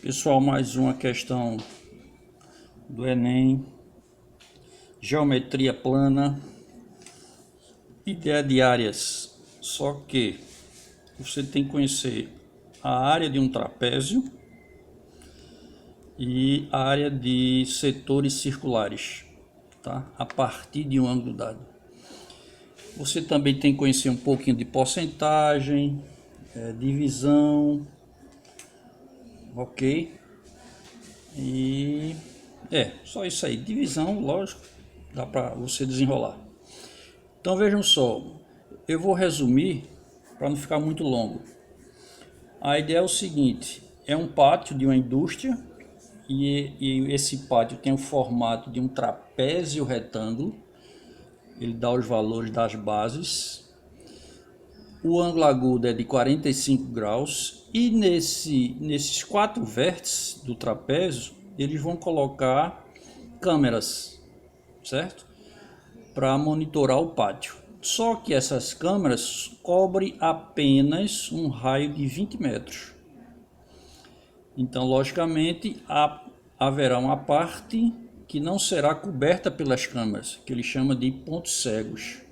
Pessoal, mais uma questão do Enem, geometria plana, ideia de áreas, só que você tem que conhecer a área de um trapézio e a área de setores circulares, tá? A partir de um ângulo dado. Você também tem que conhecer um pouquinho de porcentagem, divisão, ok? E só isso aí. Divisão, lógico, dá para você desenrolar. Então vejam só, eu vou resumir para não ficar muito longo. A ideia é o seguinte: é um pátio de uma indústria e esse pátio tem o formato de um trapézio retângulo. Ele dá os valores das bases. O ângulo agudo é de 45 graus e nesses quatro vértices do trapézio eles vão colocar câmeras, certo? Para monitorar o pátio. Só que essas câmeras cobrem apenas um raio de 20 metros. Então, logicamente, haverá uma parte que não será coberta pelas câmeras, que ele chama de pontos cegos.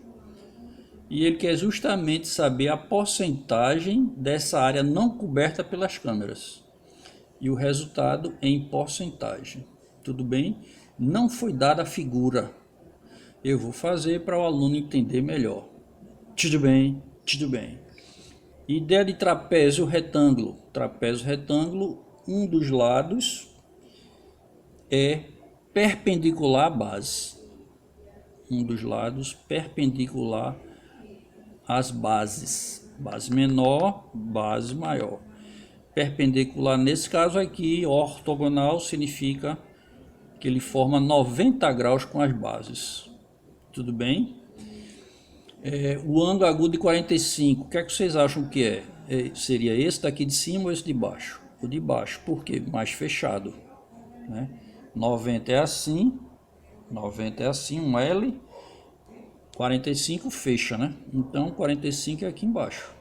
E ele quer justamente saber a porcentagem dessa área não coberta pelas câmeras. E o resultado em porcentagem. Tudo bem? Não foi dada a figura. Eu vou fazer para o aluno entender melhor. Tudo bem? Tudo bem. Ideia de trapézio retângulo. Trapézio retângulo, um dos lados é perpendicular à base. Um dos lados perpendicular às bases. Base menor, base maior. Perpendicular, nesse caso aqui, ortogonal, significa que ele forma 90 graus com as bases. Tudo bem? O ângulo agudo de 45, o que é que vocês acham que é? Seria esse daqui de cima ou esse de baixo? O de baixo, por quê? Mais fechado, né? 90 é assim, 90 é assim, um L, 45 fecha, né? Então 45 é aqui embaixo.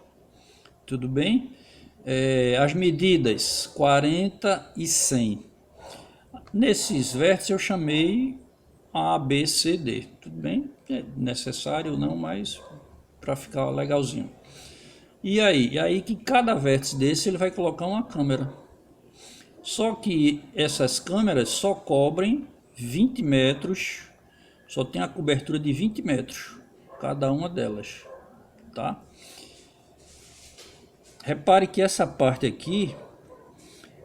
Tudo bem? As medidas 40 e 100. Nesses vértices eu chamei A, B, C, D. Tudo bem? É necessário ou não, mas para ficar legalzinho. E aí que cada vértice desse ele vai colocar uma câmera. Só que essas câmeras só cobrem 20 metros, só tem a cobertura de 20 metros, cada uma delas, tá? Repare que essa parte aqui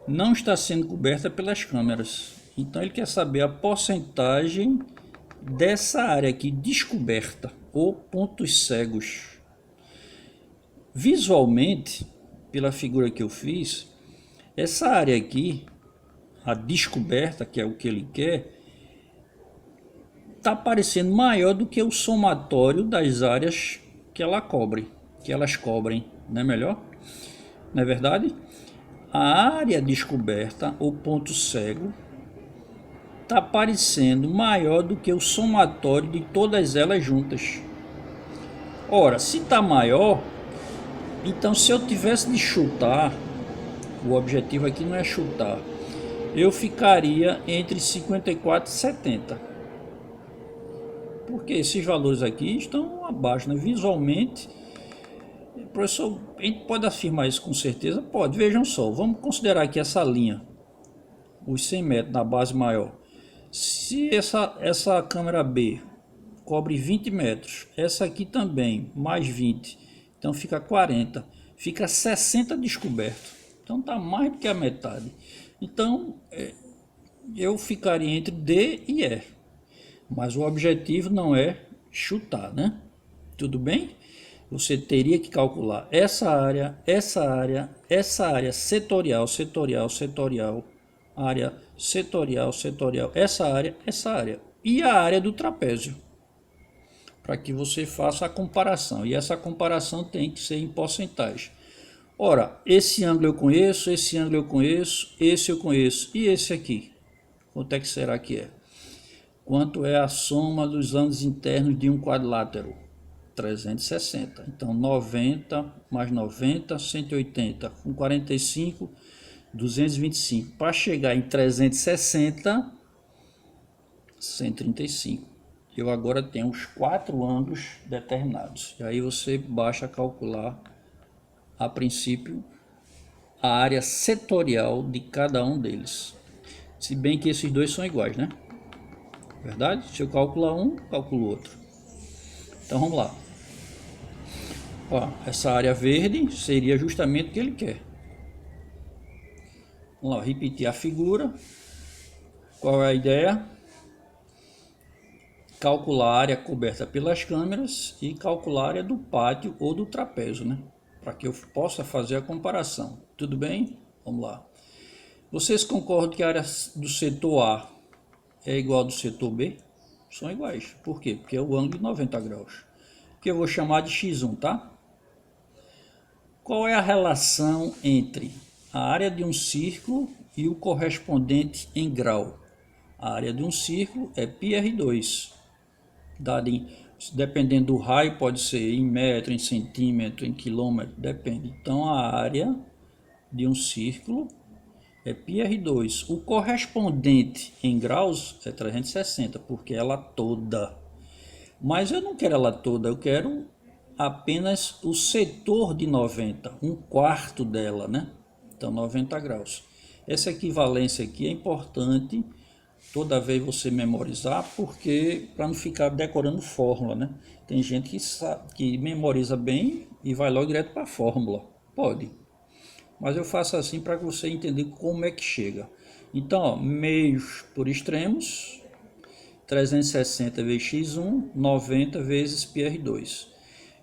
não está sendo coberta pelas câmeras. Então ele quer saber a porcentagem dessa área aqui descoberta, ou pontos cegos. Visualmente, pela figura que eu fiz, essa área aqui, a descoberta, que é o que ele quer, está parecendo maior do que o somatório das áreas que elas cobrem, não é melhor? Não é verdade? A área descoberta, ou ponto cego, está parecendo maior do que o somatório de todas elas juntas. Ora, se está maior, então se eu tivesse de chutar, o objetivo aqui não é chutar, eu ficaria entre 54 e 70. Porque esses valores aqui estão abaixo, né? Visualmente, professor, a gente pode afirmar isso com certeza? Pode. Vejam só, vamos considerar aqui essa linha, os 100 metros na base maior. Se essa câmera B cobre 20 metros, essa aqui também, mais 20, então fica 40, fica 60 descoberto. Então está mais do que a metade. Então eu ficaria entre D e E. Mas o objetivo não é chutar, né? Tudo bem? Você teria que calcular essa área, setorial, área setorial, essa área e a área do trapézio, para que você faça a comparação. E essa comparação tem que ser em porcentagem. Ora, esse ângulo eu conheço, esse ângulo eu conheço, esse eu conheço, e esse aqui? Quanto é que será que é? Quanto é a soma dos ângulos internos de um quadrilátero? 360. Então 90 mais 90, 180. Com 45 225. Para chegar em 360, 135. Eu agora tenho os 4 ângulos determinados. E aí você basta calcular, a princípio, a área setorial de cada um deles. Se bem que esses dois são iguais, né? Verdade? Se eu calcular um, calculo outro. Então vamos lá. Ó, essa área verde seria justamente o que ele quer. Vamos lá, repetir a figura. Qual é a ideia? Calcular a área coberta pelas câmeras e calcular a área do pátio ou do trapézio, né? Para que eu possa fazer a comparação. Tudo bem? Vamos lá. Vocês concordam que a área do setor A é igual ao do setor B? São iguais. Por quê? Porque é o ângulo de 90 graus. Que eu vou chamar de x1, tá? Qual é a relação entre a área de um círculo e o correspondente em grau? A área de um círculo é πr2. Dado dependendo do raio, pode ser em metro, em centímetro, em quilômetro, depende. Então a área de um círculo é πr2. O correspondente em graus é 360, porque ela toda. Mas eu não quero ela toda, eu quero apenas o setor de 90, um quarto dela, né? Então 90 graus. Essa equivalência aqui é importante toda vez você memorizar, porque para não ficar decorando fórmula, né? Tem gente que memoriza bem e vai logo direto para a fórmula. Pode. Mas eu faço assim para você entender como é que chega. Então, ó, meios por extremos, 360 vezes x1, 90 vezes πr2.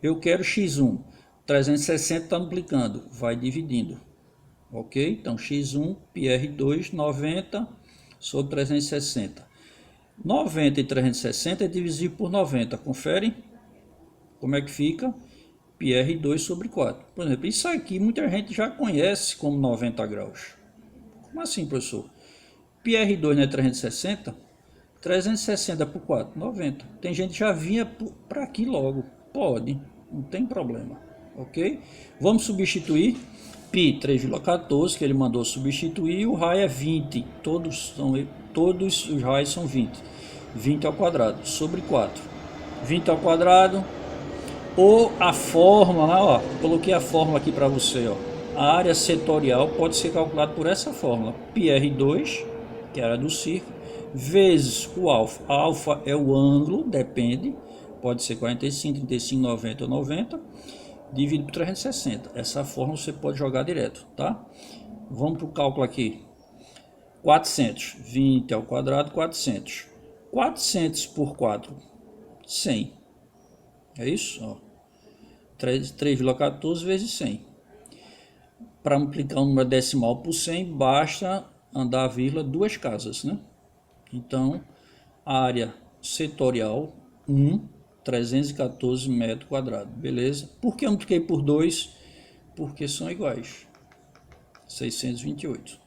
Eu quero x1, 360 está duplicando, vai dividindo. Ok? Então, x1, πr2, 90 sobre 360. 90 e 360 é divisível por 90. Confere como é que fica? πr2 sobre 4. Por exemplo, isso aqui muita gente já conhece como 90 graus. Como assim, professor? πr2 não é 360? 360 por 4, 90. Tem gente que já vinha para aqui logo. Pode, não tem problema. Ok? Vamos substituir. Π 3,14 que ele mandou substituir. O raio é 20. Todos os raios são 20. 20 ao quadrado sobre 4. 20 ao quadrado. Ou a fórmula, ó, coloquei a fórmula aqui para você, ó. A área setorial pode ser calculada por essa fórmula. πr2, que é a área do círculo, vezes o alfa. A alfa é o ângulo, depende. Pode ser 45, 35, 90 ou 90. Dividido por 360. Essa fórmula você pode jogar direto, tá? Vamos para o cálculo aqui. 400. 20 ao quadrado, 400. 400 por 4, 100. É isso? 3,14 vezes 100. Para multiplicar o número decimal por 100, basta andar a vírgula 2 casas, né? Então, a área setorial, 314 metros quadrados, beleza? Por que eu multipliquei por 2? Porque são iguais. 628.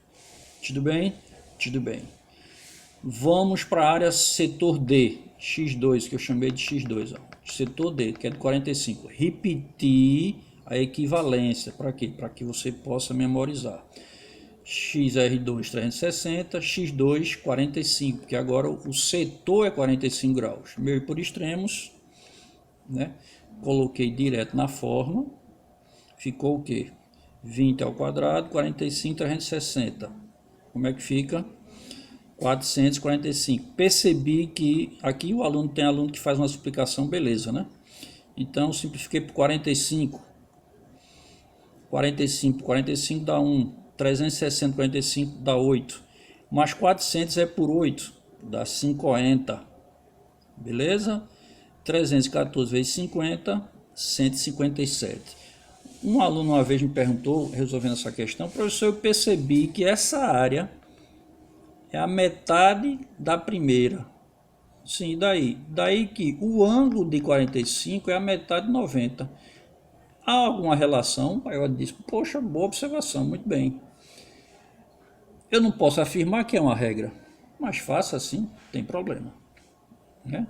Tudo bem? Tudo bem. Vamos para a área setor D, x2, que eu chamei de x2. Ó. Setor D, que é de 45. Repetir a equivalência. Para quê? Para que você possa memorizar. XR2 360, X2 45, porque agora o setor é 45 graus. Meio por extremos, né? Coloquei direto na fórmula. Ficou o quê? 20 ao quadrado, 45, 360. Como é que fica? 445. Percebi que aqui o aluno tem aluno que faz uma explicação, beleza, né? Então, simplifiquei por 45. 45 dá 1. 360, 45 dá 8. Mais 400 é por 8. Dá 50. Beleza? 314 vezes 50, 157. Um aluno uma vez me perguntou, resolvendo essa questão, professor, eu percebi que essa área é a metade da primeira. Sim, daí? Daí que o ângulo de 45 é a metade de 90. Há alguma relação? Aí eu disse, poxa, boa observação, muito bem. Eu não posso afirmar que é uma regra, mas faça assim, tem problema. Né?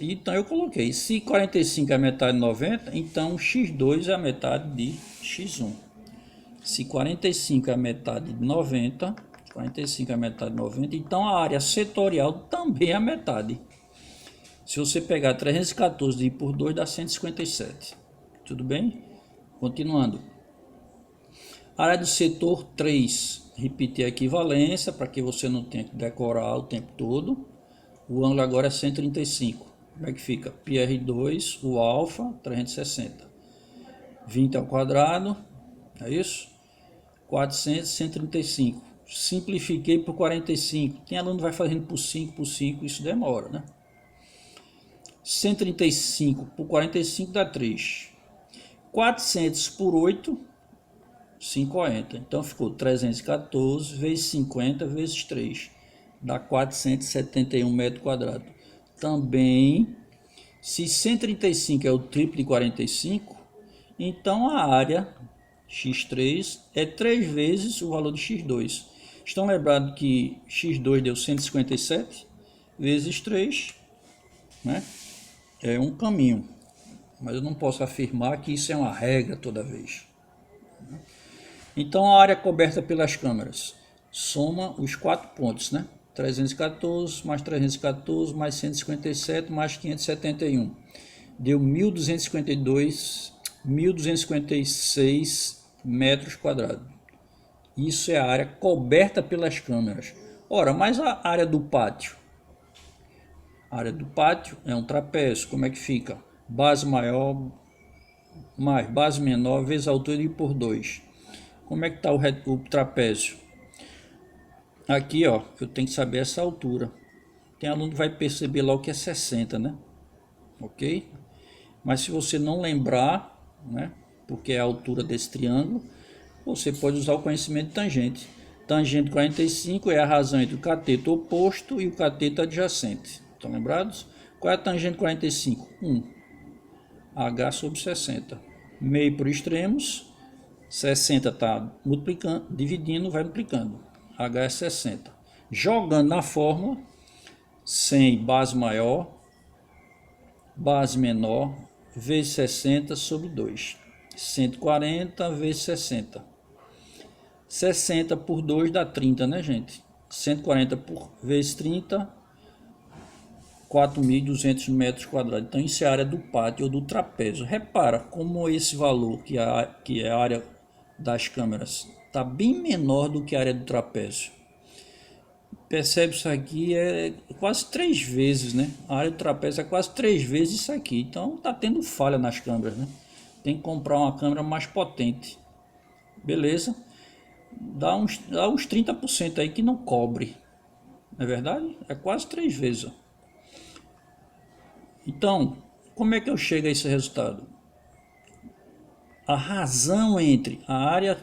Então eu coloquei, se 45 é a metade de 90, então x2 é a metade de x1. Se 45 é a metade de 90, 45 é a metade de 90, então a área setorial também é a metade. Se você pegar 314 dividido por 2 dá 157. Tudo bem? Continuando. Área do setor 3. Repetir a equivalência para que você não tenha que decorar o tempo todo. O ângulo agora é 135. Como é que fica? πr2, o alfa, 360. 20 ao quadrado, é isso? 400, 135. Simplifiquei por 45. Tem aluno que vai fazendo por 5, isso demora, né? 135 por 45 dá 3. 400 por 8, 50. Então ficou 314 vezes 50 vezes 3. Dá 471 metros quadrados. Também, se 135 é o triplo de 45, então a área x3 é 3 vezes o valor de x2. Estão lembrados que x2 deu 157 vezes 3, né? É um caminho, mas eu não posso afirmar que isso é uma regra toda vez. Então a área coberta pelas câmeras soma os 4 pontos, né? 314 mais 314 mais 157 mais 571. Deu 1.256 metros quadrados. Isso é a área coberta pelas câmeras. Ora, mas a área do pátio? A área do pátio é um trapézio. Como é que fica? Base maior mais base menor vezes a altura de por 2. Como é que está o trapézio? Aqui, ó, eu tenho que saber essa altura. Tem aluno que vai perceber logo que é 60, né? Ok? Mas se você não lembrar, né, porque é a altura desse triângulo, você pode usar o conhecimento de tangente. Tangente 45 é a razão entre o cateto oposto e o cateto adjacente. Estão lembrados? Qual é a tangente 45? 1. H sobre 60. Meio por extremos. 60 está multiplicando, dividindo, vai multiplicando. H é 60. Jogando na fórmula, 100 base maior, base menor, vezes 60 sobre 2. 140 vezes 60. 60 por 2 dá 30, né, gente? 140 vezes 30, 4.200 metros quadrados. Então, isso é a área do pátio ou do trapézio. Repara como esse valor, que é a área das câmeras, está bem menor do que a área do trapézio. Percebe isso aqui? É quase 3 vezes, né? A área do trapézio é quase 3 vezes isso aqui. Então, está tendo falha nas câmeras, né? Tem que comprar uma câmera mais potente. Beleza? Dá uns 30% aí que não cobre. Não é verdade? É quase 3 vezes. Ó. Então, como é que eu chego a esse resultado? A razão entre a área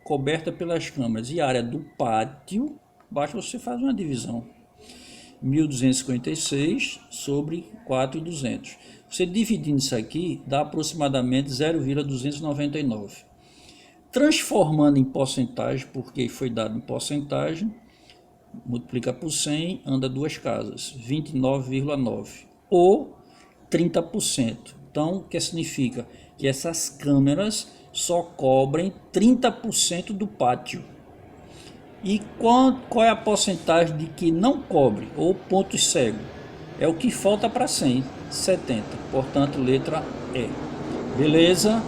coberta pelas câmeras e a área do pátio, basta você fazer uma divisão. 1.256 sobre 4.200. Você dividindo isso aqui, dá aproximadamente 0,299. Transformando em porcentagem, porque foi dado em porcentagem, multiplica por 100, anda 2 casas, 29,9 ou 30%. Então, o que significa? Que essas câmeras só cobrem 30% do pátio. E qual é a porcentagem de que não cobre, ou ponto cego? É o que falta para 100, 70. Portanto, letra E. Beleza?